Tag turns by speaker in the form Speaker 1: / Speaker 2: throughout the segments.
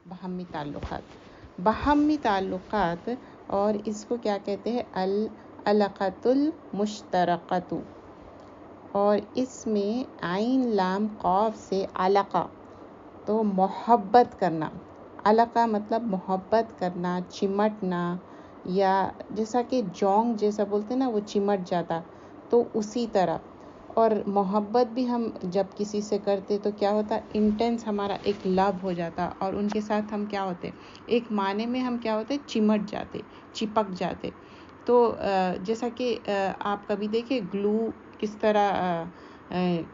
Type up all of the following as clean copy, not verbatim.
Speaker 1: बहमी ताल्लुक़ात। बहमी ताल्लुक़ात और इसको क्या कहते हैं, अलक़तुल मुश्तरक़तु, और इसमें आइन लाम क़ाफ से अलक़ा, तो मोहब्बत करना। अलक़ा मतलब मोहब्बत करना, चिमटना, या जैसा कि जोंग जैसा बोलते हैं ना, वो चिमट जाता, तो उसी तरह। और मोहब्बत भी हम जब किसी से करते तो क्या होता, इंटेंस हमारा एक लव हो जाता, और उनके साथ हम क्या होते, एक माने में हम क्या होते, चिमट जाते, चिपक जाते। तो जैसा कि आप कभी देखे ग्लू किस तरह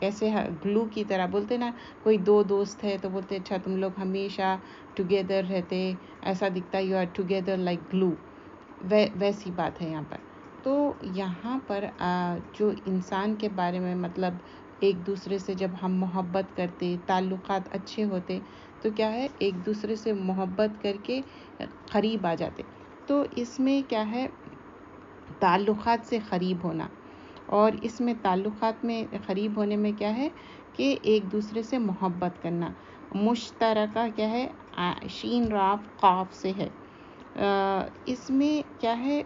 Speaker 1: कैसे ग्लू की तरह बोलते ना, कोई दो दोस्त है तो बोलते अच्छा तुम लोग हमेशा टुगेदर रहते, ऐसा दिखता, you are together like glue. वैसी बात है यहाँ पर। तो यहाँ पर जो इंसान के बारे में, मतलब एक दूसरे से जब हम मोहब्बत करते, ताल्लुकात अच्छे होते, तो क्या है, एक दूसरे से मोहब्बत करके करीब आ जाते। तो इसमें क्या है, ताल्लुकात से करीब होना, और इसमें ताल्लुकात में करीब होने में क्या है कि एक दूसरे से मोहब्बत करना। मुश्तरका क्या है, शीन राफ क़ाफ से है। इसमें क्या है,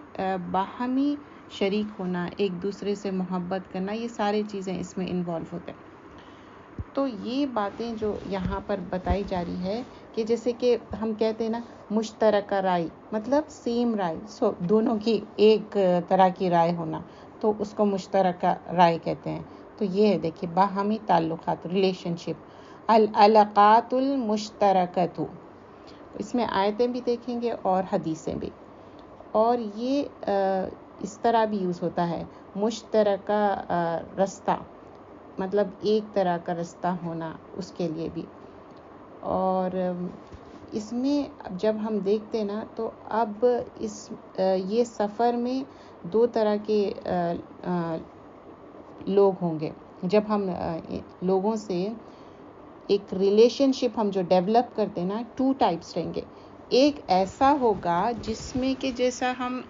Speaker 1: बाहमी शरीक होना, एक दूसरे से मोहब्बत करना, ये सारी चीज़ें इसमें इन्वॉल्व होते हैं। तो ये बातें जो यहाँ पर बताई जा रही है कि जैसे कि हम कहते हैं ना, मुश्तरका राय मतलब सेम राय, सो दोनों की एक तरह की राय होना, तो उसको मुश्तरका राय कहते हैं। तो ये है, देखिए, बाहमी ताल्लुकात, रिलेशनशिप, अलक़ातुल मुश्तरकतु। इसमें आयतें भी देखेंगे और हदीसें भी, और ये इस तरह भी यूज़ होता है, मुश्तरका रास्ता मतलब एक तरह का रास्ता होना, उसके लिए भी। और इसमें जब हम देखते ना, तो अब ये सफ़र में दो तरह के लोग होंगे। जब हम लोगों से एक रिलेशनशिप हम जो डेवलप करते हैं ना, 2 टाइप्स रहेंगे। एक ऐसा होगा जिसमें कि जैसा हम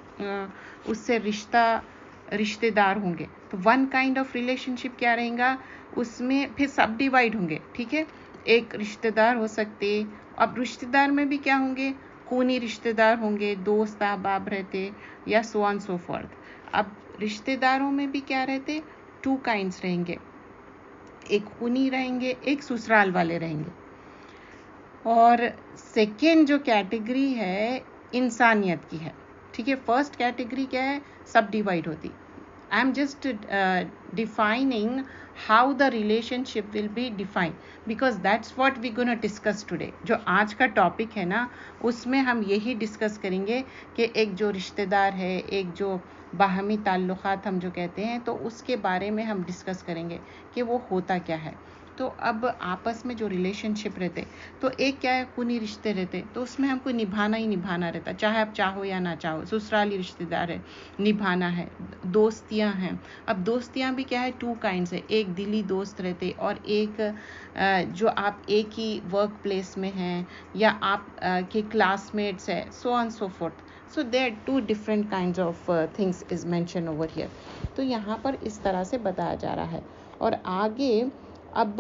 Speaker 1: उससे रिश्तेदार होंगे, तो वन काइंड ऑफ रिलेशनशिप क्या रहेगा, उसमें फिर सब डिवाइड होंगे, ठीक है। एक रिश्तेदार हो सकते, अब रिश्तेदार में भी क्या होंगे, खूनी रिश्तेदार होंगे, दोस्त अहबाब रहते, या सो ऑन सो फॉर्थ। अब रिश्तेदारों में भी क्या रहते, 2 काइंड्स रहेंगे, एक खूनी रहेंगे, एक ससुराल वाले रहेंगे। और सेकेंड जो कैटेगरी है, इंसानियत की है, ठीक है। फर्स्ट कैटेगरी क्या है, सब डिवाइड होती। I am just defining how the relationship will be defined, because that's what we gonna discuss today. जो आज का टॉपिक है ना, उसमें हम यही डिस्कस करेंगे कि एक जो रिश्तेदार है, एक जो बाहमी ताल्लुकात हम जो कहते हैं, तो उसके बारे में हम डिस्कस करेंगे कि वो होता क्या है। तो अब आपस में जो रिलेशनशिप रहते, तो एक क्या है, खूनी रिश्ते रहते, तो उसमें हमको निभाना ही निभाना रहता, चाहे आप चाहो या ना चाहो। ससुराली रिश्तेदार है, निभाना है। दोस्तियां हैं, अब दोस्तियां भी क्या है, 2 काइंड्स है, एक दिली दोस्त रहते, और एक जो आप एक ही वर्क प्लेस में हैं, या आप के क्लासमेट्स है, so on so fourth. So there are 2 different kinds of things is mentioned over here. तो यहाँ पर इस तरह से बताया जा रहा है। और आगे अब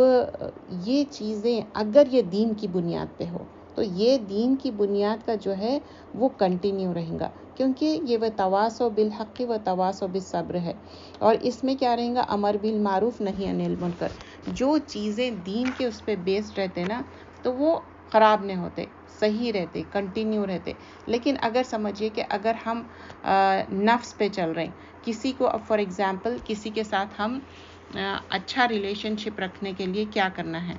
Speaker 1: ये चीज़ें अगर ये दीन की बुनियाद पे हो, तो ये दीन की बुनियाद का जो है वो कंटिन्यू रहेगा, क्योंकि ये व तवासो बिल हक़ व तवासो बिस सब्र है। और इसमें क्या रहेगा, अमर बिल मारूफ नहीं अनिल मुनकर। जो चीज़ें दीन के उस पर बेस्ड रहते ना, तो वो ख़राब नहीं होते, सही रहते, कंटिन्यू रहते। लेकिन अगर समझिए कि अगर हम नफ्स पे चल रहे हैं, किसी को, अब फॉर एग्जांपल किसी के साथ हम अच्छा रिलेशनशिप रखने के लिए क्या करना है,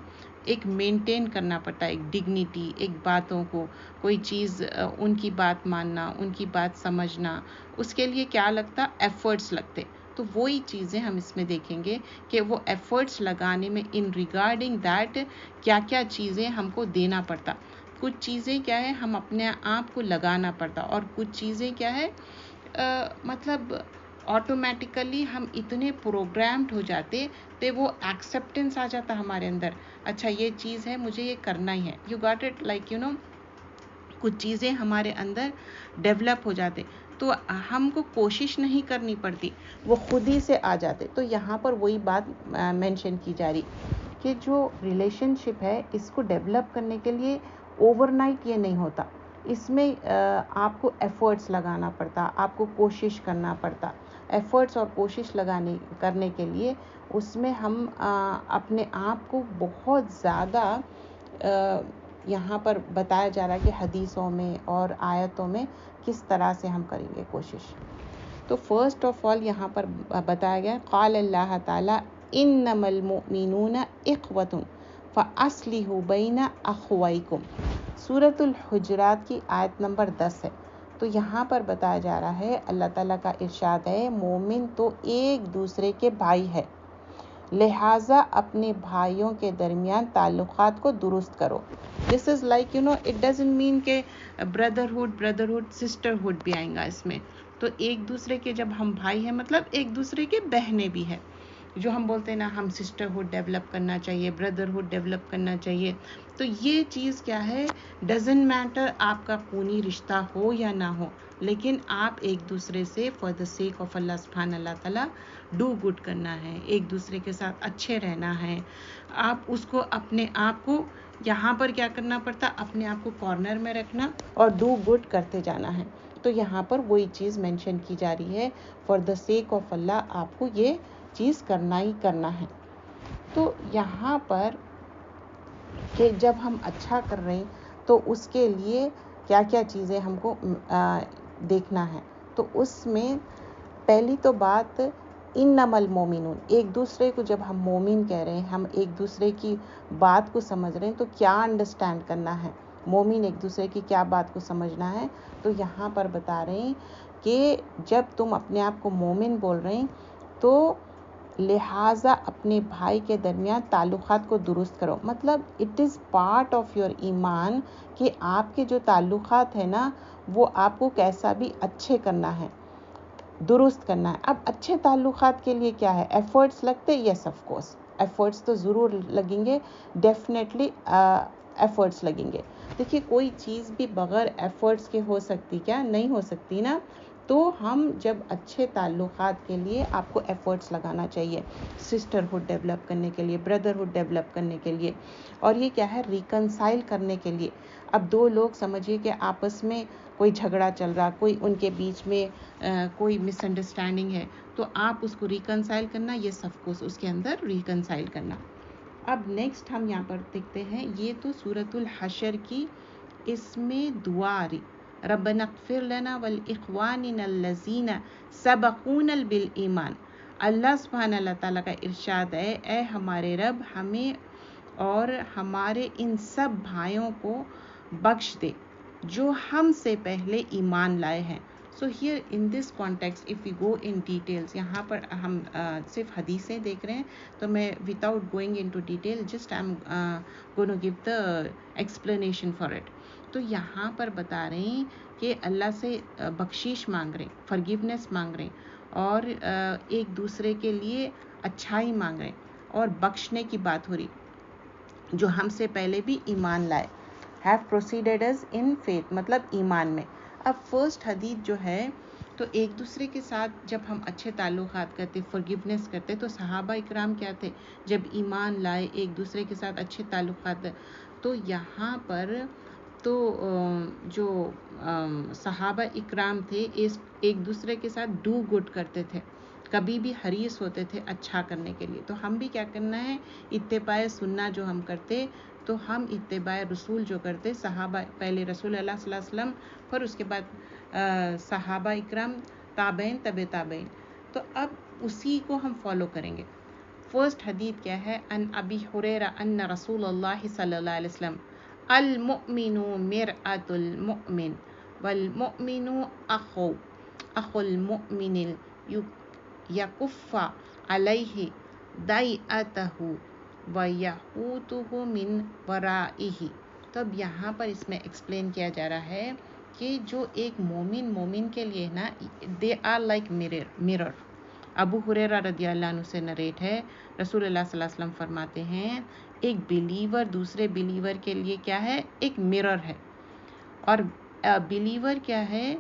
Speaker 1: एक मेंटेन करना पड़ता है, एक डिग्निटी, एक बातों को, कोई चीज़ उनकी बात मानना, उनकी बात समझना, उसके लिए क्या लगता, एफर्ट्स लगते। तो वही चीज़ें हम इसमें देखेंगे कि वो एफर्ट्स लगाने में इन रिगार्डिंग दैट क्या क्या चीज़ें हमको देना पड़ता। कुछ चीज़ें क्या है, हम अपने आप को लगाना पड़ता, और कुछ चीज़ें क्या है, मतलब ऑटोमेटिकली हम इतने प्रोग्राम्ड हो जाते, तो वो एक्सेप्टेंस आ जाता हमारे अंदर, अच्छा ये चीज़ है, मुझे ये करना ही है, you got it, like you no, कुछ चीज़ें हमारे अंदर डेवलप हो जाते, तो हमको कोशिश नहीं करनी पड़ती, वो खुद ही से आ जाते। तो यहाँ पर वही बात मेंशन की जा रही कि जो रिलेशनशिप है, इसको डेवलप करने के लिए ओवरनाइट ये नहीं होता, इसमें आपको एफर्ट्स लगाना पड़ता, आपको कोशिश करना पड़ता। एफर्ट्स और कोशिश करने के लिए उसमें हम अपने आप को बहुत ज़्यादा यहाँ पर बताया जा रहा है कि हदीसों में और आयतों में किस तरह से हम करेंगे कोशिश। तो फर्स्ट ऑफ ऑल यहाँ पर बताया गया क़ाल अल्लाह ताला इन्नमल मुमिनूना इख्वतुन फ़अस्लिहू बैना अख़वैकुम, सूरतुल हुजरात की आयत नंबर 10 है। तो यहाँ पर बताया जा रहा है, अल्लाह ताला का इरशाद है, मोमिन तो एक दूसरे के भाई है, लिहाजा अपने भाइयों के दरमियान ताल्लुकात को दुरुस्त करो। This is like it doesn't mean के ब्रदरहुड सिस्टरहुड भी आएगा इसमें। तो एक दूसरे के जब हम भाई हैं मतलब एक दूसरे के बहनें भी हैं। जो हम बोलते हैं ना, हम सिस्टरहुड डेवलप करना चाहिए, ब्रदरहुड डेवलप करना चाहिए। तो ये चीज़ क्या है, डजंट मैटर आपका खूनी रिश्ता हो या ना हो, लेकिन आप एक दूसरे से फॉर द सेक ऑफ अल्लाह सुब्हान ताला डू गुड करना है, एक दूसरे के साथ अच्छे रहना है। आप उसको अपने आप को यहाँ पर क्या करना पड़ता, अपने आप को कॉर्नर में रखना और डू गुड करते जाना है। तो यहाँ पर वही चीज़ मेंशन की जा रही है, फॉर द सेक ऑफ अल्लाह आपको ये चीज़ करना ही करना है। तो यहाँ पर कि जब हम अच्छा कर रहे हैं तो उसके लिए क्या क्या चीज़ें हमको देखना है। तो उसमें पहली तो बात इन्नमल मोमिनून, एक दूसरे को जब हम मोमिन कह रहे हैं, हम एक दूसरे की बात को समझ रहे हैं, तो क्या अंडरस्टैंड करना है, मोमिन एक दूसरे की क्या बात को समझना है। तो यहाँ पर बता रहे हैं कि जब तुम अपने आप को मोमिन बोल रहे हैं तो लिहाजा अपने भाई के दरमियान ताल्लुकात को दुरुस्त करो। मतलब it is part of your ईमान कि आपके जो ताल्लुकात है ना, वो आपको कैसा भी अच्छे करना है, दुरुस्त करना है। अब अच्छे ताल्लुकात के लिए क्या है, एफर्ट्स लगते हैं। यस ऑफ कोर्स एफर्ट्स तो ज़रूर लगेंगे, डेफिनेटली एफर्ट्स लगेंगे। देखिए कोई चीज़ भी बग़ैर एफर्ट्स के हो सकती, क्या नहीं हो सकती ना। तो हम जब अच्छे ताल्लुकात के लिए आपको एफर्ट्स लगाना चाहिए, सिस्टरहुड डेवलप करने के लिए, ब्रदरहुड डेवलप करने के लिए, और ये क्या है, रिकंसाइल करने के लिए। अब दो लोग समझिए कि आपस में कोई झगड़ा चल रहा, कोई उनके बीच में कोई मिसअंडरस्टैंडिंग है, तो आप उसको रिकंसाइल करना, ये सब कुछ उसके अंदर रिकंसाइल करना। अब नेक्स्ट हम यहाँ पर देखते हैं, ये तो सूरतुल हशर की, इसमें दुआ आ रही, रब्बना इग़फिर लना वल इख़वानिनल लज़ीना सबक़ूनल बिल ईमान। अल्लाह सुब्हानहू तआला का इरशाद है, ए हमारे रब हमें और हमारे इन सब भाइयों को बख्श दे जो हमसे पहले ईमान लाए हैं। So here in this context if we go in details, यहाँ पर हम सिर्फ हदीसें देख रहे हैं, तो मैं without going into detail just I am going to give the explanation for it. तो यहाँ पर बता रहे हैं कि अल्लाह से बख्शीश मांग रहे हैं, फॉरगिवनेस मांग रहे हैं, और एक दूसरे के लिए अच्छाई मांग रहे हैं, और बख्शने की बात हो रही, जो हमसे पहले भी ईमान लाए, have proceeded us in faith, मतलब ईमान में। अब फर्स्ट हदीस जो है, तो एक दूसरे के साथ जब हम अच्छे ताल्लुकात करते, फॉरगिवनेस करते, तो सहाबा इकराम क्या थे, जब ईमान लाए, एक दूसरे के साथ अच्छे ताल्लुकात। तो यहाँ पर तो जो सहाबा इकराम थे एक दूसरे के साथ डू गुड करते थे, कभी भी हरीस होते थे अच्छा करने के लिए। तो हम भी क्या करना है, इत्तिबाए सुन्ना जो हम करते, तो हम इत्तिबाए रसूल जो करते, सहाबा पहले रसूल अल्लाह सल्लल्लाहु अलैहि वसल्लम, फिर उसके बाद सहाबा इकराम, ताबईन, तबे ताबईन, तो अब उसी को हम फॉलो करेंगे। फर्स्ट हदीस क्या है, अन अबी हुरैरा अन्ना रसूलुल्लाह सल्लल्लाहु अलैहि वसल्लम अल मुमिनु मिरअतुल मुमिन वल मुमिनु अखुल मुमिनिल यकुफ़ा अलैहि दाइअतहु व यहूतुहु मिन वराइही। तो अब यहाँ पर इसमें एक्सप्लेन किया जा रहा है कि जो एक मोमिन के लिए ना, they are like mirror. Abu Hurairah रदियल्लाहु अन्हु से नरेट है, रसूलुल्लाह सल्लल्लाहु अलैहि वसल्लम फरमाते हैं, एक बिलीवर दूसरे बिलीवर के लिए क्या है, एक मिरर है। और बिलीवर क्या है,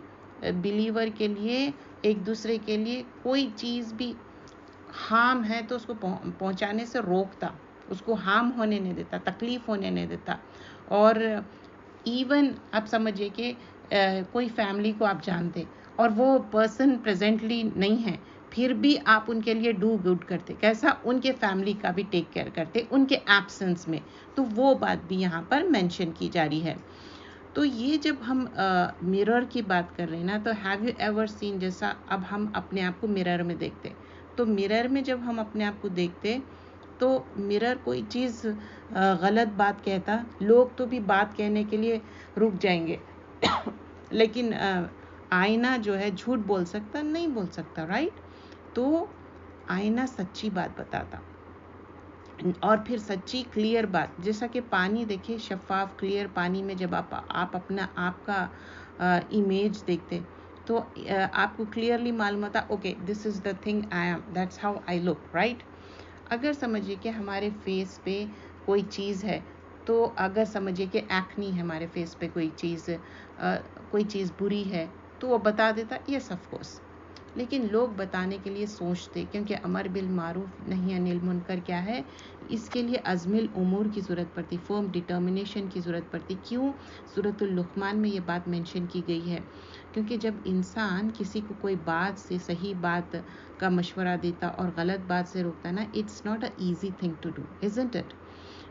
Speaker 1: बिलीवर के लिए एक दूसरे के लिए कोई चीज़ भी हार्म है तो उसको पहुंचाने से रोकता, उसको हार्म होने नहीं देता, तकलीफ़ होने नहीं देता। और इवन आप समझिए कि कोई फैमिली को आप जानते और वो पर्सन प्रेजेंटली नहीं है, फिर भी आप उनके लिए डू गुड करते, कैसा, उनके फैमिली का भी टेक केयर करते उनके एब्सेंस में, तो वो बात भी यहाँ पर मेंशन की जा रही है। तो ये जब हम मिरर की बात कर रहे हैं ना, तो हैव यू एवर सीन, जैसा अब हम अपने आप को मिरर में देखते, तो मिरर में जब हम अपने आप को देखते तो मिरर कोई चीज़ गलत बात कहता, लोग तो भी बात कहने के लिए रुक जाएंगे लेकिन आईना जो है झूठ बोल सकता, नहीं बोल सकता, राइट। तो आईना सच्ची बात बताता, और फिर सच्ची क्लियर बात, जैसा कि पानी देखिए, शफाफ क्लियर पानी में जब आप अपना आपका इमेज देखते तो आपको क्लियरली मालूम होता, okay this is the thing I am, that's how I look, right. अगर समझिए कि हमारे फेस पे कोई चीज़ है, तो अगर समझिए कि एक्नी है हमारे फेस पे, कोई चीज़ बुरी है, तो वो बता देता, यस ऑफ कोर्स। लेकिन लोग बताने के लिए सोचते, क्योंकि अमर बिल मारूफ नहीं अनिल मुनकर क्या है, इसके लिए अज़मिल उमूर की ज़रूरत पड़ती, फर्म डिटर्मिनेशन की ज़रूरत पड़ती। क्यों? सूरतुल लुक़मान में ये बात मेंशन की गई है, क्योंकि जब इंसान किसी को कोई बात से, सही बात का मशवरा देता और गलत बात से रोकता ना, it's not a easy thing to do, isn't it.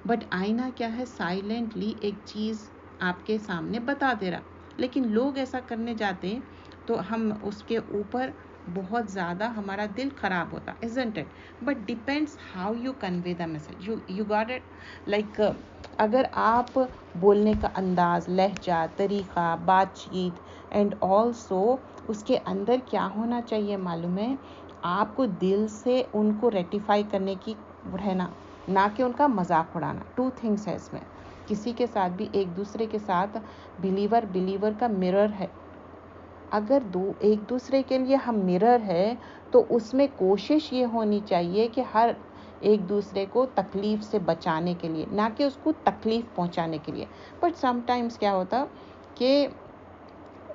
Speaker 1: But आईना क्या है, साइलेंटली एक चीज़ आपके सामने बता दे रहा, लेकिन लोग ऐसा करने जाते हैं तो हम उसके ऊपर बहुत ज़्यादा हमारा दिल ख़राब होता, isn't it? But depends how you convey the message. You got it? Like अगर आप बोलने का अंदाज़, लहजा, तरीक़ा, बातचीत एंड ऑल्सो उसके अंदर क्या होना चाहिए मालूम है, आपको दिल से उनको रेटिफाई करने की रहना, ना कि उनका मजाक उड़ाना। 2 थिंग्स है इसमें। किसी के साथ भी, एक दूसरे के साथ बिलीवर का मिरर है। अगर एक दूसरे के लिए हम मिरर है तो उसमें कोशिश ये होनी चाहिए कि हर एक दूसरे को तकलीफ़ से बचाने के लिए, ना कि उसको तकलीफ़ पहुंचाने के लिए। बट समटाइम्स क्या होता कि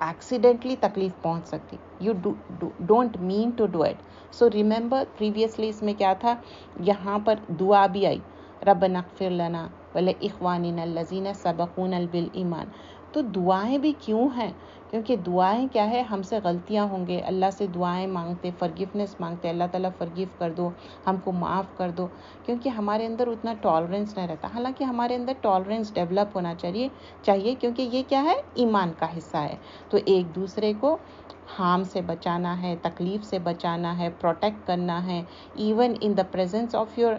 Speaker 1: एक्सीडेंटली तकलीफ़ पहुंच सकती, you don't mean to do it. So remember previously इसमें क्या था, यहाँ पर दुआ भी आई, रब्बना इग़फिर लना वले इख़वानिना अल्लज़ीना सबक़ूना बिल ईमान। तो दुआएं भी क्यों हैं? क्योंकि दुआएं क्या है, हमसे गलतियां होंगे, अल्लाह से दुआएं मांगते, फॉरगिवनेस मांगते, अल्लाह ताला फॉरगिव कर दो, हमको माफ़ कर दो, क्योंकि हमारे अंदर उतना टॉलरेंस नहीं रहता। हालांकि हमारे अंदर टॉलरेंस डेवलप होना चाहिए क्योंकि ये क्या है, ईमान का हिस्सा है। तो एक दूसरे को हार्म से बचाना है, तकलीफ़ से बचाना है, प्रोटेक्ट करना है, even in the presence of your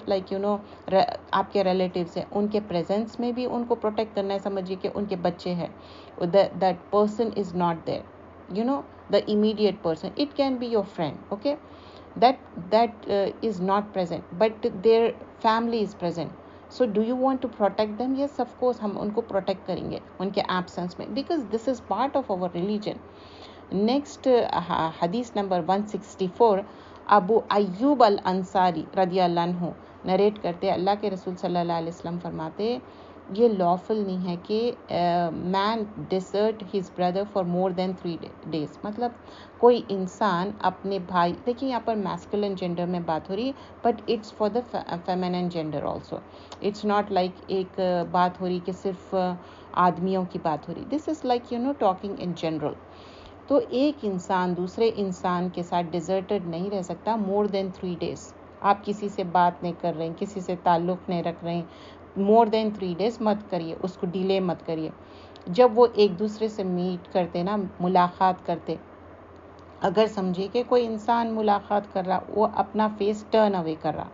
Speaker 1: आपके रिलेटिव्स हैं, उनके प्रेजेंस में भी उनको प्रोटेक्ट करना है। समझिए कि उनके बच्चे हैं, that person is not there, the immediate person, it can be your friend, okay, that is not present but their family is present, so do you want to protect them? Yes of course, हम उनको protect करेंगे उनके absence में, because this is part of our religion. Next हदीस number 164, Abu अय्यूब अल अंसारी रदियल्लाहु अन्हु narrate करते, अल्लाह के रसूल सल्लल्लाहु अलैहि वसल्लम फरमाते, ये लॉफुल नहीं है कि man dessert his brother for more than 3 days। मतलब कोई इंसान अपने भाई, देखिए यहाँ पर मैस्कुलिन जेंडर में बात हो रही है, but it's for the feminine gender also. It's not like एक बात हो रही कि सिर्फ आदमियों की बात हो रही, this is like talking in general. तो एक इंसान दूसरे इंसान के साथ डिजर्टेड नहीं रह सकता मोर देन 3 days। आप किसी से बात नहीं कर रहे हैं, किसी से ताल्लुक़ नहीं रख रहे हैं, मोर देन 3 days मत करिए, उसको डिले मत करिए। जब वो एक दूसरे से मीट करते ना, मुलाकात करते, अगर समझिए कि कोई इंसान मुलाकात कर रहा, वो अपना फेस टर्न अवे कर रहा,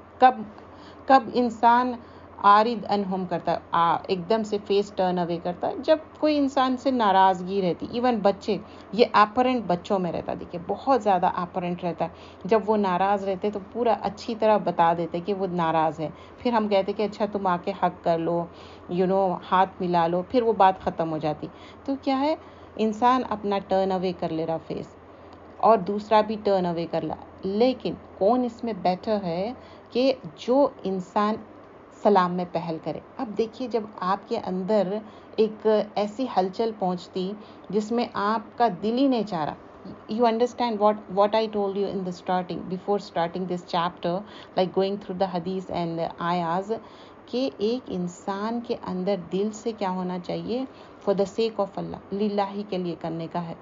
Speaker 1: कब इंसान आरिद अनहुम करता है, एकदम से फेस टर्न अवे करता है, जब कोई इंसान से नाराज़गी रहती। इवन बच्चे, ये अपरेंट बच्चों में रहता, देखिए बहुत ज़्यादा अपरेंट रहता है। जब वो नाराज़ रहते तो पूरा अच्छी तरह बता देते कि वो नाराज़ है, फिर हम कहते कि अच्छा तुम आके हक कर लो, हाथ मिला लो, फिर वो बात ख़त्म हो जाती। तो क्या है, इंसान अपना टर्न अवे कर ले रहा फेस, और दूसरा भी टर्न अवे कर ला। लेकिन कौन इसमें बेटर है कि जो इंसान सलाम में पहल करे। अब देखिए, जब आपके अंदर एक ऐसी हलचल पहुंचती जिसमें आपका दिल ही नहीं चाह रहा, you understand what I told you in the starting, before starting this chapter, like going through the hadith and ayahs, कि एक इंसान के अंदर दिल से क्या होना चाहिए फॉर द सेक ऑफ अल्लाह, लिल्लाही के लिए करने का है,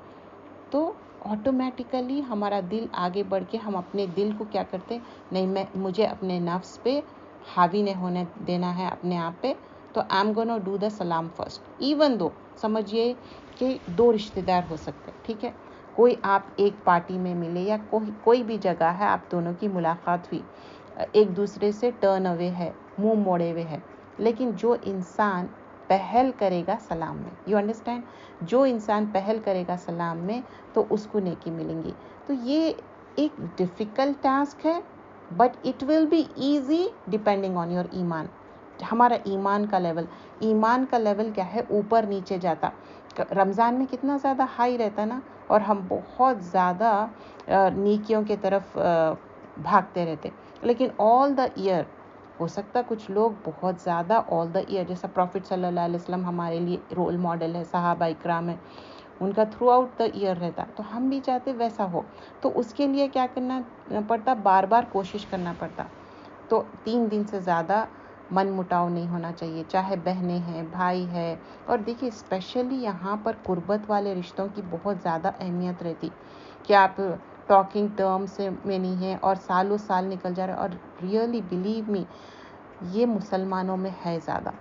Speaker 1: तो ऑटोमेटिकली हमारा दिल आगे बढ़ के हम अपने दिल को क्या करते, नहीं मुझे अपने नफ्स पे हावी नहीं होने देना है अपने आप पे, तो I am gonna do the सलाम फर्स्ट। इवन दो समझिए कि 2 रिश्तेदार हो सकते हैं, ठीक है, कोई आप एक पार्टी में मिले या कोई भी जगह है, आप दोनों की मुलाकात हुई, एक दूसरे से टर्न अवे है, मुंह मोड़े हुए है, लेकिन जो इंसान पहल करेगा सलाम में, यू अंडरस्टैंड, जो इंसान पहल करेगा सलाम में तो उसको नेकी मिलेंगी। तो ये एक डिफ़िकल्ट टास्क है, but it will be easy depending on your ईमान। हमारा ईमान का लेवल क्या है, ऊपर नीचे जाता। रमज़ान में कितना ज़्यादा हाई रहता ना, और हम बहुत ज़्यादा नेकियों के तरफ भागते रहते, लेकिन ऑल द ईयर हो सकता कुछ लोग बहुत ज़्यादा ऑल द ईयर, जैसा प्रॉफिट सल्लल्लाहु अलैहि वसल्लम हमारे लिए रोल मॉडल है, सहाबा इकराम है, उनका थ्रू आउट द ईयर रहता, तो हम भी चाहते वैसा हो। तो उसके लिए क्या करना पड़ता, बार बार कोशिश करना पड़ता। तो 3 दिन से ज़्यादा मन मुटाव नहीं होना चाहिए, चाहे बहनें हैं, भाई है। और देखिए स्पेशली यहाँ पर कुर्बत वाले रिश्तों की बहुत ज़्यादा अहमियत रहती कि आप टॉकिंग टर्म्स में नहीं है और सालों साल निकल जा रहे हैं। और रियली बिलीव मी, ये मुसलमानों में है ज़्यादा,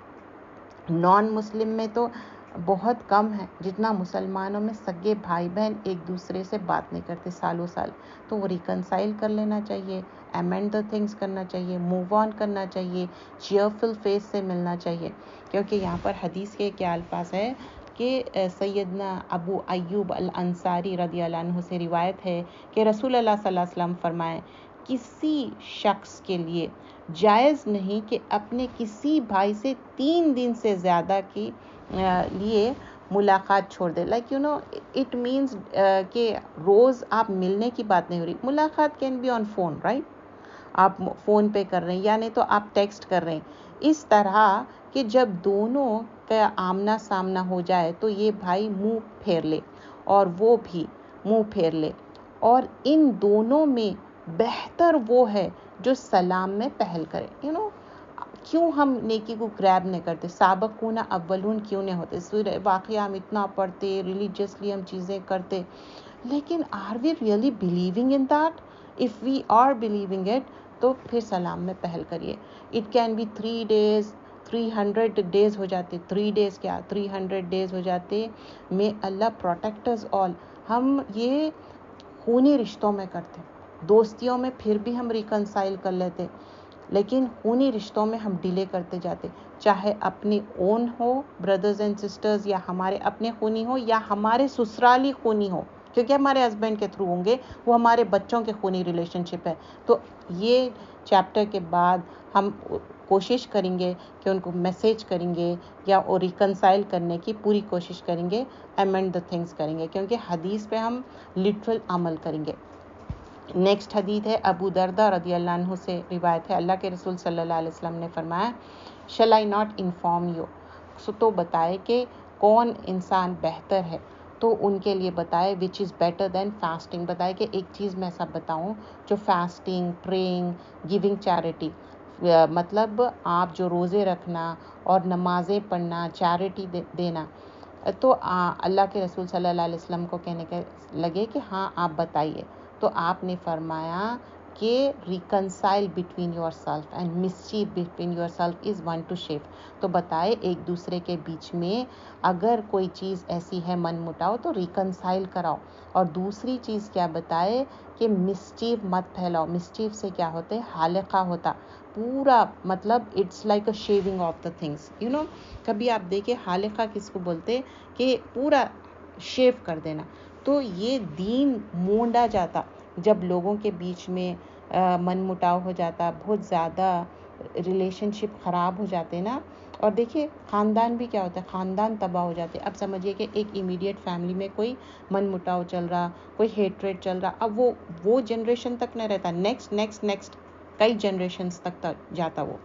Speaker 1: नॉन मुस्लिम में तो बहुत कम है, जितना मुसलमानों में सगे भाई बहन एक दूसरे से बात नहीं करते सालों साल। तो वो रिकनसाइल कर लेना चाहिए, अमेंड द थिंग्स करना चाहिए, मूव ऑन करना चाहिए, चीयरफुल फेस से मिलना चाहिए। क्योंकि यहाँ पर हदीस के क्या अल्फाज है कि सैयदना अबू अय्यूब अल अंसारी रदियल्लाहु अन्हु से रिवायत है कि रसूल अल्लाह सल्लल्लाहु अलैहि वसल्लम फरमाए, किसी शख्स के लिए जायज़ नहीं कि अपने किसी भाई से 3 दिन से ज़्यादा की लिए मुलाकात छोड़ दे। Like you know it means कि रोज़ आप मिलने की बात नहीं हो रही, मुलाकात can be on phone, right, आप फ़ोन पे कर रहे हैं या नहीं तो आप टेक्स्ट कर रहे हैं, इस तरह कि जब दोनों का आमना सामना हो जाए तो ये भाई मुंह फेर ले और वो भी मुंह फेर ले। और इन दोनों में बेहतर वो है जो सलाम में पहल करे। यू नो क्यों हम नेकी को ग्रैब नहीं करते, साबकुना अव्वलून क्यों नहीं होते, सूरह वाक़िया हम इतना पढ़ते, रिलीजियसली हम चीज़ें करते, लेकिन are we really believing in that? If we are believing it तो फिर सलाम में पहल करिए। It can be 3 days, 300 days हो जाते, 3 डेज़ क्या 300 डेज़ हो जाते। May Allah protectors all. हम ये खूनी रिश्तों में करते, दोस्तियों में फिर भी हम रिकनसाइल कर लेते, लेकिन खूनी रिश्तों में हम डिले करते जाते, चाहे अपने ओन हो ब्रदर्स एंड सिस्टर्स, या हमारे अपने खूनी हो या हमारे ससुराली खूनी हो, क्योंकि हमारे हस्बैंड के थ्रू होंगे, वो हमारे बच्चों के खूनी रिलेशनशिप है। तो ये चैप्टर के बाद हम कोशिश करेंगे कि उनको मैसेज करेंगे या वो रिकनसाइल करने की पूरी कोशिश करेंगे, अमेंड द थिंग्स करेंगे, क्योंकि हदीस पे हम लिटरल अमल करेंगे। नेक्स्ट हदीस है अबू दरदा रदियल्लाहु अन्हु से रिवायत है, अल्लाह के रसूल सल्लल्लाहु अलैहि वसल्लम ने फरमाया, शैल आई नॉट इन्फॉर्म यू, तो बताए कि कौन इंसान बेहतर है, तो उनके लिए बताए which is better than fasting, बताए कि एक चीज़ मैं सब बताऊं जो फास्टिंग, प्रेइंग, गिविंग चैरिटी, मतलब आप जो रोज़े रखना और नमाज़ें पढ़ना, चैरिटी देना। तो अल्लाह के रसूल सल्लल्लाहु अलैहि वसल्लम को कहने के लगे कि हाँ आप बताइए, तो आपने फरमाया कि reconcile between your self and mischief between your self is one two chef. तो बताए एक दूसरे के बीच में अगर कोई चीज़ ऐसी है मन मुटाओ तो रिकनसाइल कराओ। और दूसरी चीज़ क्या बताए कि मिसचीफ मत फैलाओ। मिसचीफ से क्या होता है, हालिका होता पूरा, मतलब it's like a shaving of the things, you know. कभी आप देखें हालिका किसको बोलते कि पूरा शेव कर देना। तो ये दीन मोड़ा जाता जब लोगों के बीच में मन मुटाव हो जाता, बहुत ज़्यादा रिलेशनशिप ख़राब हो जाते ना। और देखिए ख़ानदान भी क्या होता है, ख़ानदान तबाह हो जाते। अब समझिए कि एक इमीडिएट फैमिली में कोई मन मुटाव चल रहा, कोई हेट्रेड चल रहा, अब वो जनरेशन तक नहीं रहता, नेक्स्ट कई जनरेशन्स तक जाता वो।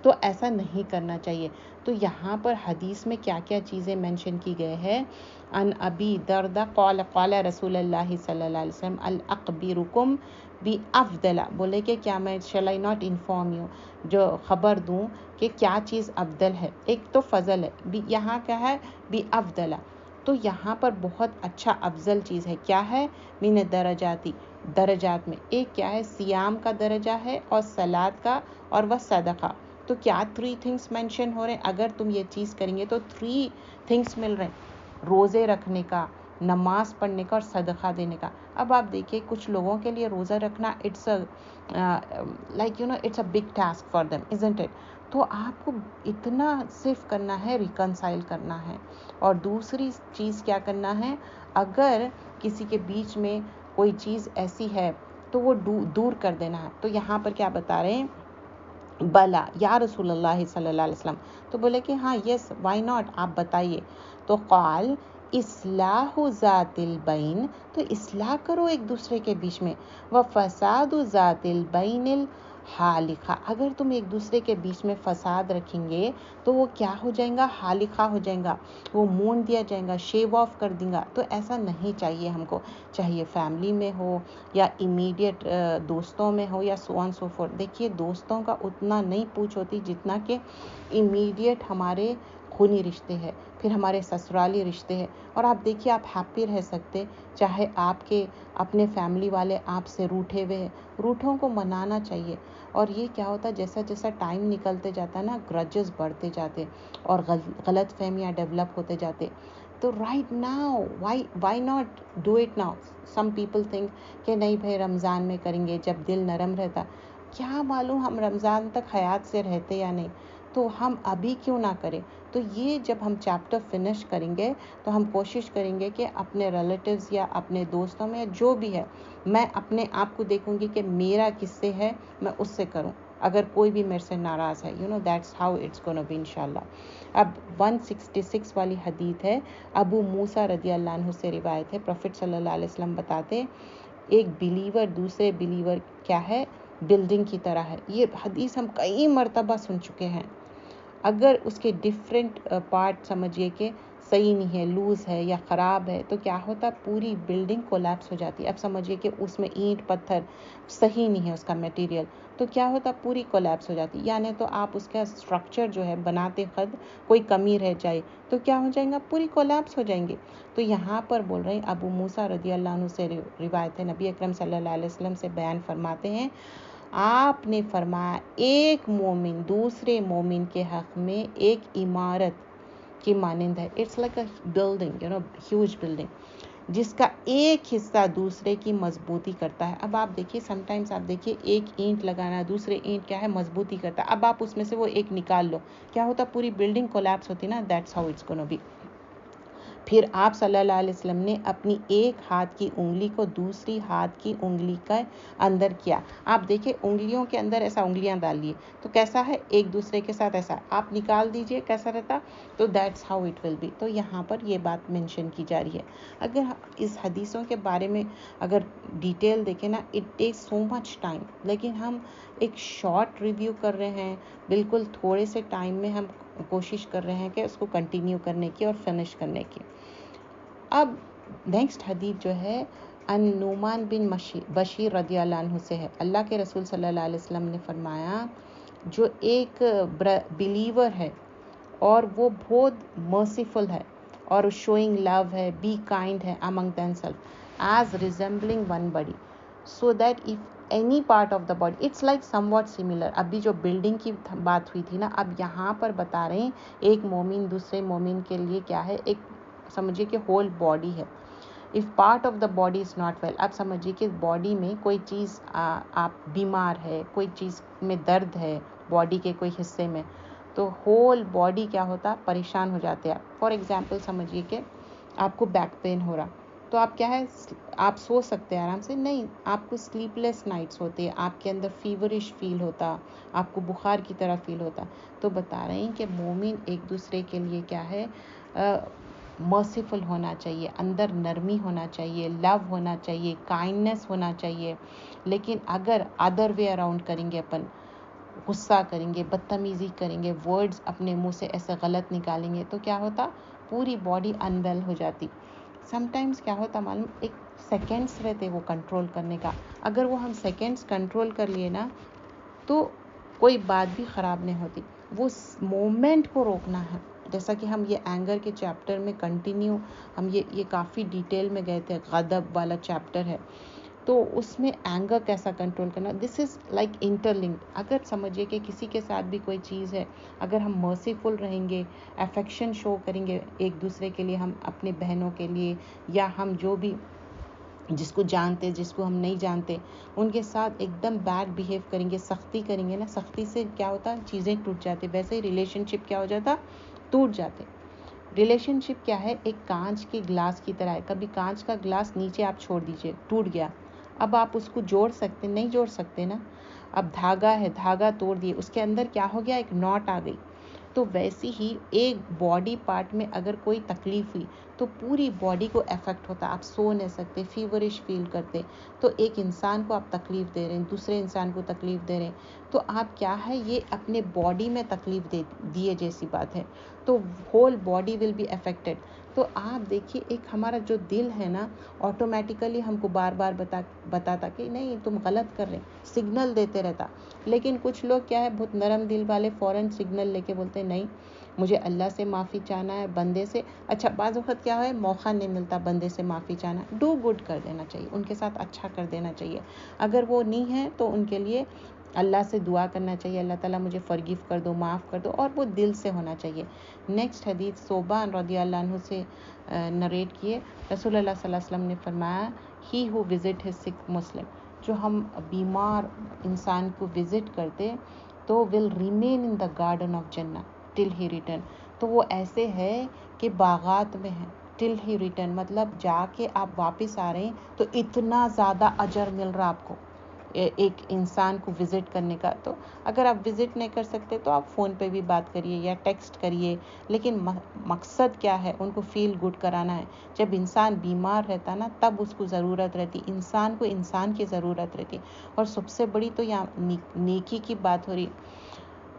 Speaker 1: तो ऐसा नहीं करना चाहिए। तो यहाँ पर हदीस में क्या क्या चीज़ें मेंशन की गए हैं। अन अबी दर्दा क़ाल क़ाल रसूलुल्लाह सल्लल्लाहु अलैहि वसल्लम अल अक़बिरुकुम बी अफ़दला, बोले कि क्या मैं शैल आई नॉट इन्फॉर्म यू, जो खबर दूँ कि क्या चीज़ अफ़दल है। एक तो फ़ज़ल है, भी यहाँ क्या है, बी अफ़दला, तो यहाँ पर बहुत अच्छा अफ़ज़ल चीज़ है। क्या है, मिन दरजाती, दरजात में एक क्या है, सियाम का दर्जा है और सलात का और वह सदका। तो क्या 3 थिंग्स मेंशन हो रहे हैं। अगर तुम ये चीज़ करेंगे तो 3 थिंग्स मिल रहे हैं, रोज़े रखने का, नमाज पढ़ने का और सदका देने का। अब आप देखिए कुछ लोगों के लिए रोज़ा रखना it's a like it's a big task for them, isn't it. तो आपको इतना सिर्फ करना है, रिकंसाइल करना है। और दूसरी चीज़ क्या करना है, अगर किसी के बीच में कोई चीज़ ऐसी है तो वो दूर कर देना है। तो यहाँ पर क्या बता रहे हैं, बला या रसूलुल्लाह सल्लल्लाहु अलैहि वसल्लम, तो बोले कि हाँ यस व्हाई नॉट, आप बताइए। तो क़ाल इस्लाहु ज़ातिल बैन, तो इस्लाह करो एक दूसरे के बीच में, व फ़सादु ज़ातिल बैनिल हालिका, अगर तुम एक दूसरे के बीच में फ़साद रखेंगे तो वो क्या हो जाएगा, हालिका हो जाएगा, वो मून दिया जाएगा, शेव ऑफ कर देगा। तो ऐसा नहीं चाहिए हमको, चाहिए फैमिली में हो या इमीडिएट दोस्तों में हो या सो ऑन सो फोर्थ। देखिए दोस्तों का उतना नहीं पूछ होती जितना कि इमीडिएट हमारे खूनी रिश्ते हैं, फिर हमारे ससुराली रिश्ते हैं। और आप देखिए आप हैप्पी रह सकते चाहे आपके अपने फैमिली वाले आपसे रूठे हुए हैं, रूठों को मनाना चाहिए। और ये क्या होता है, जैसा जैसा टाइम निकलते जाता है ना, ग्रजेस बढ़ते जाते और गलत फहमियाँ डेवलप होते जाते। तो right now why not do it now. Some people think कि नहीं भाई रमज़ान में करेंगे जब दिल नरम रहता, क्या मालूम हम रमज़ान तक हयात से रहते या नहीं, तो हम अभी क्यों ना करें। तो ये जब हम चैप्टर फिनिश करेंगे तो हम कोशिश करेंगे कि अपने रिलेटिव्स या अपने दोस्तों में जो भी है, मैं अपने आप को देखूंगी कि मेरा किससे है, मैं उससे करूं, अगर कोई भी मेरे से नाराज़ है, that's how it's gonna be इंशाल्लाह। अब 166 वाली हदीत है, अबू मूसा रदी अल्लाह अन्हु से रिवायत है, प्रॉफिट सल्लल्लाहु अलैहि वसल्लम बताते, एक बिलीवर दूसरे बिलीवर क्या है, बिल्डिंग की तरह है। ये हदीस हम कई मर्तबा सुन चुके हैं। अगर उसके डिफरेंट पार्ट समझिए कि सही नहीं है, लूज़ है या ख़राब है, तो क्या होता, पूरी बिल्डिंग कोलैप्स हो जाती है। अब समझिए कि उसमें ईंट पत्थर सही नहीं है, उसका मटेरियल, तो क्या होता, पूरी कोलैप्स हो जाती। यानी तो आप उसका स्ट्रक्चर जो है बनाते वक्त कोई कमी रह जाए तो क्या हो जाएगा, पूरी कोलैप्स हो जाएंगे। तो यहाँ पर बोल रहे हैं, अबू मूसा रदी अल्लाह अन्हु से रिवायत है, नबी अकरम सल्लल्लाहु अलैहि वसल्लम से बयान फरमाते हैं, आपने फरमाया एक मोमिन दूसरे मोमिन के हक़ में एक इमारत की मानिंद है। It's like a building, huge building, जिसका एक हिस्सा दूसरे की मजबूती करता है। अब आप देखिए समटाइम्स आप देखिए एक ईंट लगाना, दूसरे ईंट क्या है, मजबूती करता है। अब आप उसमें से वो एक निकाल लो, क्या होता, पूरी बिल्डिंग कोलैप्स होती ना। That's how it's gonna be. फिर आप सल्लल्लाहु अलैहि वसल्लम ने अपनी एक हाथ की उंगली को दूसरी हाथ की उंगली का अंदर किया। आप देखिए उंगलियों के अंदर ऐसा उंगलियां डालिए तो कैसा है, एक दूसरे के साथ ऐसा, आप निकाल दीजिए कैसा रहता, तो that's how it will B. तो यहाँ पर ये बात मेंशन की जा रही है। अगर इस हदीसों के बारे में अगर डिटेल देखें ना, it takes so much time, लेकिन हम एक शॉर्ट रिव्यू कर रहे हैं, बिल्कुल थोड़े से टाइम में हम कोशिश कर रहे हैं कि उसको कंटिन्यू करने की और फिनिश करने की। अब नेक्स्ट हदीस जो है अन-नुमान बिन बशीर रदी अल्लाह अन्हु से है। अल्लाह के रसूल सल्लल्लाहु अलैहि वसल्लम ने फरमाया, जो एक बिलीवर है और वो बहुत मर्सीफुल है और शोइंग लव है, बी काइंड है among themselves as resembling one body, so that if any part of the body, it's like somewhat similar. अभी जो बिल्डिंग की बात हुई थी ना, अब यहाँ पर बता रहे हैं एक मोमिन दूसरे मोमिन के लिए क्या है, एक समझिए कि होल बॉडी है। If part of the body is not well, आप समझिए कि बॉडी में कोई चीज़ आप बीमार है, कोई चीज़ में दर्द है बॉडी के कोई हिस्से में, तो होल बॉडी क्या होता, परेशान हो जाते हैं। फॉर एग्जांपल समझिए कि आपको बैक पेन हो रहा, तो आप क्या है, आप सो सकते हैं आराम से, नहीं, आपको स्लीपलेस नाइट्स होते हैं, आपके अंदर फीवरिश फील होता, आपको बुखार की तरह फील होता। तो बता रहे हैं कि मोमिन एक दूसरे के लिए क्या है, मर्सीफुल होना चाहिए, अंदर नरमी होना चाहिए, लव होना चाहिए, काइंडनेस होना चाहिए। लेकिन अगर अदर वे अराउंड करेंगे अपन, गुस्सा करेंगे, बदतमीज़ी करेंगे, वर्ड्स अपने मुंह से ऐसे गलत निकालेंगे, तो क्या होता, पूरी बॉडी अनवेल हो जाती। समटाइम्स क्या होता मालूम, एक सेकेंड्स रहते वो कंट्रोल करने का। अगर वो हम सेकेंड्स कंट्रोल कर लिए ना तो कोई बात भी ख़राब नहीं होती। वो मोमेंट को रोकना है। जैसा कि हम ये एंगर के चैप्टर में कंटिन्यू हम ये काफ़ी डिटेल में गए थे, गदब वाला चैप्टर है, तो उसमें एंगर कैसा कंट्रोल करना, दिस इज़ लाइक इंटरलिंक्ड। अगर समझिए कि किसी के साथ भी कोई चीज़ है, अगर हम मर्सीफुल रहेंगे, अफेक्शन शो करेंगे एक दूसरे के लिए, हम अपने बहनों के लिए, या हम जो भी जिसको जानते जिसको हम नहीं जानते उनके साथ एकदम बैड बिहेव करेंगे, सख्ती करेंगे ना, सख्ती से क्या होता, चीज़ें टूट जाती। वैसे ही रिलेशनशिप क्या हो जाता, टूट जाते। रिलेशनशिप क्या है, एक कांच के ग्लास की तरह है। कभी कांच का ग्लास नीचे आप छोड़ दीजिए, टूट गया, अब आप उसको जोड़ सकते, नहीं जोड़ सकते ना। अब धागा है, धागा तोड़ दिए, उसके अंदर क्या हो गया, एक नॉट आ गई। तो वैसी ही एक बॉडी पार्ट में अगर कोई तकलीफ हुई तो पूरी बॉडी को अफेक्ट होता। आप सो नहीं सकते, फीवरिश फील करते, तो एक इंसान को आप तकलीफ दे रहे हैं, दूसरे इंसान को तकलीफ दे रहे हैं, तो आप क्या है, ये अपने बॉडी में तकलीफ दे दिए जैसी बात है, तो whole body will be affected. तो आप देखिए, एक हमारा जो दिल है ना, ऑटोमेटिकली हमको बार बार बताता कि नहीं तुम गलत कर रहे, सिग्नल देते रहता। लेकिन कुछ लोग क्या है, बहुत नरम दिल वाले, फ़ौरन सिग्नल लेके बोलते नहीं, मुझे अल्लाह से माफ़ी चाहना है, बंदे से। अच्छा, बाज़ वक़्त क्या है, मौका नहीं मिलता बंदे से माफ़ी चाहना, डू गुड कर देना चाहिए, उनके साथ अच्छा कर देना चाहिए। अगर वो नहीं है तो उनके लिए अल्लाह से दुआ करना चाहिए, अल्लाह ताला मुझे फ़ॉरगिव कर दो, माफ़ कर दो, और वो दिल से होना चाहिए। नेक्स्ट हदीस सोबान रज़ियल्लाहु अन्हु से नरेट किए, रसूलुल्लाह सल्लल्लाहु अलैहि वसल्लम ने फरमाया, ही हु विज़िट हिज सिक मुस्लिम, जो हम बीमार इंसान को विज़िट करते तो will remain in the garden of जन्नत टिल ही रिटर्न। तो वो ऐसे है कि बागात में है, टिल ही रिटर्न मतलब जाके आप वापस आ रहे हैं तो इतना ज़्यादा अजर मिल रहा आपको एक इंसान को विज़िट करने का। तो अगर आप विज़िट नहीं कर सकते तो आप फ़ोन पे भी बात करिए या टेक्स्ट करिए, लेकिन मकसद क्या है, उनको फ़ील गुड कराना है। जब इंसान बीमार रहता ना तब उसको ज़रूरत रहती, इंसान को इंसान की ज़रूरत रहती। और सबसे बड़ी तो यहाँ नेकी की बात हो रही,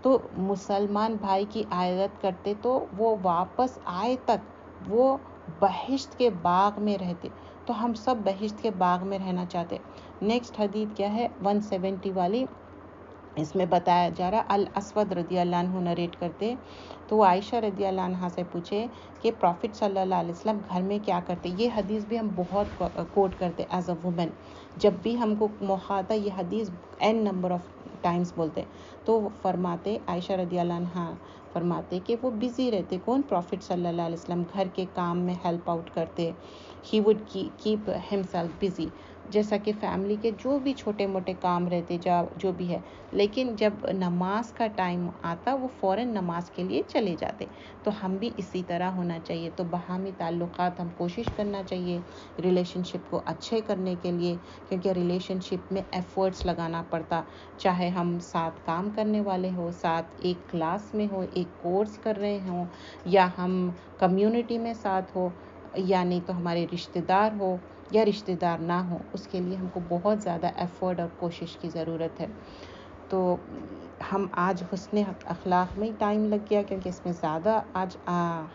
Speaker 1: तो मुसलमान भाई की आयत करते तो वो वापस आए तक वो बहिश्त के बाग में रहते। तो हम सब बहिश्त के बाग में रहना चाहते। नेक्स्ट हदीस क्या है, 170 वाली, इसमें बताया जा रहा, अल अस्वद रज़ियल्लाहु अन्हु नरेट करते, तो आयशा रज़ियल्लाहु अन्हा से पूछे कि प्रॉफिट सल्लल्लाहु अलैहि वसल्लम घर में क्या करते। ये हदीस भी हम बहुत कोट करते एज अ वुमेन, जब भी हमको मौका आता ये हदीस एन नंबर ऑफ टाइम्स बोलते। तो फरमाते, आयशा रज़ियल्लाहु अन्हा फरमाते कि वो बिज़ी रहते, कौन, प्रॉफिट सल्लल्लाहु अलैहि वसल्लम घर के काम में हेल्प आउट करते। He would keep himself busy, जैसा कि फैमिली के जो भी छोटे मोटे काम रहते जो भी है, लेकिन जब नमाज का टाइम आता वो फ़ौरन नमाज के लिए चले जाते। तो हम भी इसी तरह होना चाहिए। तो बाहमी ताल्लुकात हम कोशिश करना चाहिए रिलेशनशिप को अच्छे करने के लिए, क्योंकि रिलेशनशिप में एफ़र्ट्स लगाना पड़ता, चाहे हम साथ काम करने वाले हो, साथ एक क्लास में हो, एक कोर्स कर रहे हों, या हम कम्युनिटी में साथ हो, या नहीं तो हमारे रिश्तेदार हो या रिश्तेदार ना हो, उसके लिए हमको बहुत ज़्यादा एफ़र्ट और कोशिश की ज़रूरत है। तो हम आज हुस्न अखलाक में ही टाइम लग गया, क्योंकि इसमें ज़्यादा आज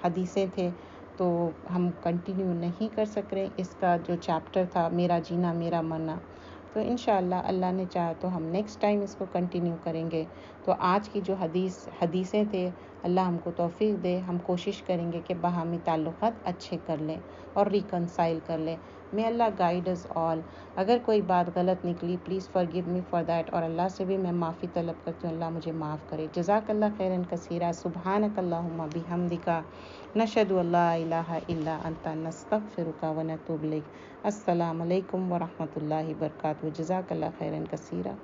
Speaker 1: हदीसें थे, तो हम कंटिन्यू नहीं कर सक रहे इसका जो चैप्टर था, मेरा जीना मेरा मरना। तो इंशाअल्लाह अल्लाह ने चाहा तो हम नेक्स्ट टाइम इसको कंटिन्यू करेंगे। तो आज की जो हदीसें थे, अल्लाह हमको तौफीक दे, हम कोशिश करेंगे कि बाहमी ताल्लुकात अच्छे कर लें और रिकंसाइल कर लें। मे अल्लाह गाइड अस ऑल। अगर कोई बात गलत निकली, please forgive me for that, और अल्लाह से भी मैं माफ़ी तलब करती हूँ, अल्लाह मुझे माफ़ करे। जज़ाकल्लाह खैरन कसीरा, सुब्हानकल्लाहुम्मा बिहम्दिका, नशहदु अल्ला इलाहा इल्ला अंता, नस्तगफिरुका व नतूबु इलैक। अस्सलामु अलैकुम व रहमतुल्लाहि व बरकातुहू। जज़ाकल्लाह खैरन कसीरा।